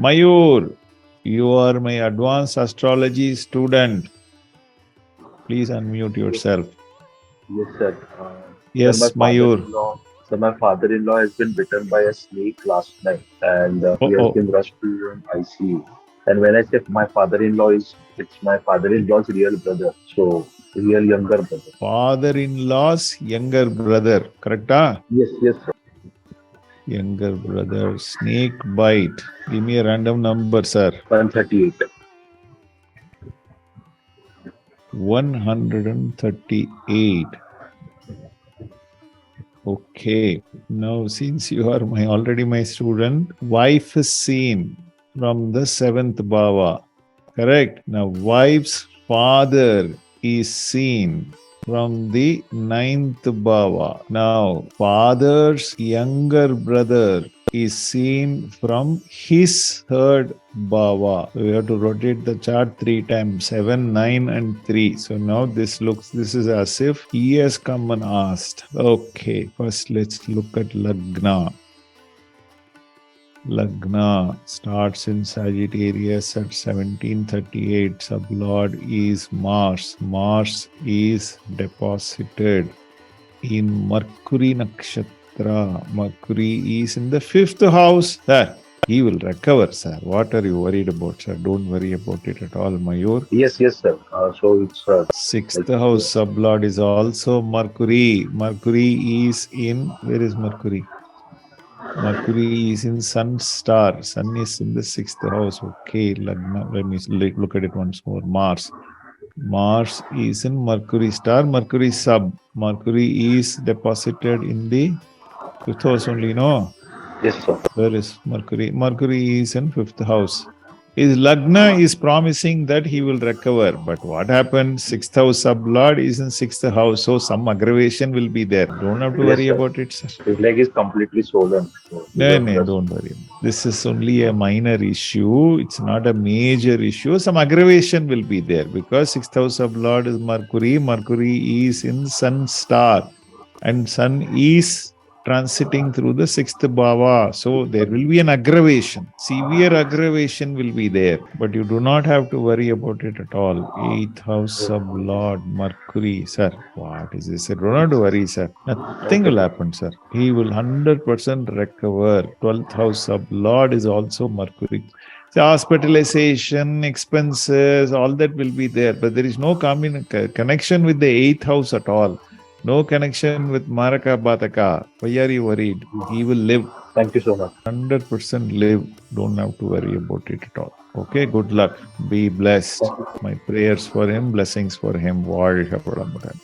Mayur, you are my advanced astrology student. Please unmute yourself. Yes, sir. Sir, my Yes, Mayur. father-in-law. So my father-in-law has been bitten by a snake last night, and he has Oh, been rushed to an ICU. And when I say my father-in-law it's my father-in-law's real brother, so real younger brother. father-in-law's younger brother, correcta? Yes, yes, sir. Younger brother, snake bite. Give me a random number, sir. 138. 138. Okay. Now, since you are already my student, wife is seen from the seventh bhava. Correct. Now, wife's father is seen from the ninth bhava. Now, father's younger brother is seen from his third bhava. So we have to rotate the chart 3 times, 7, 9 and 3. So now this is as if he has come and asked. Okay, first let's look at Lagna. Lagna starts in Sagittarius at 1738. Sublord is Mars. Mars is deposited in Mercury Nakshatra. Mercury is in the 5th house. Sir, he will recover, sir. What are you worried about, sir? Don't worry about it at all, Mayur. Yes, yes, sir. So it's 6th like house sublord is also Mercury. Mercury is in, where is Mercury? Mercury is in Sun star. Sun is in the 6th house. Okay, Lagna. Let me look at it once more. Mars. Mars is in Mercury star. Mercury sub. Mercury is deposited in the 5th house only, no? yes, sir. Where is Mercury? Mercury is in 5th house. His Lagna is promising that he will recover. But what happened? 6th house sublord is in 6th house. So some aggravation will be there. Don't have to Yes, worry sir. about it, sir. His leg is completely swollen. So he's No, on no, rest. don't worry. This is only a minor issue. It's not a major issue. Some aggravation will be there because 6th house of Lord is Mercury. Mercury is in Sun star and Sun is transiting through the 6th bhava. So there will be an aggravation. Severe aggravation will be there. But you do not have to worry about it at all. 8th house of Lord Mercury. Sir, what is this? Sir, do not worry, sir. Nothing Okay, will sir. happen, sir. He will 100% recover. 12th house of Lord is also Mercury. So hospitalization, expenses, all that will be there. But there is no connection with the 8th house at all. No connection with Maraka Bataka. Why are you worried? He will live. Thank you so much. 100% live. Don't have to worry about it at all. Okay, good luck. Be blessed. My prayers for him, blessings for him. வாழ்க வளமுடன்.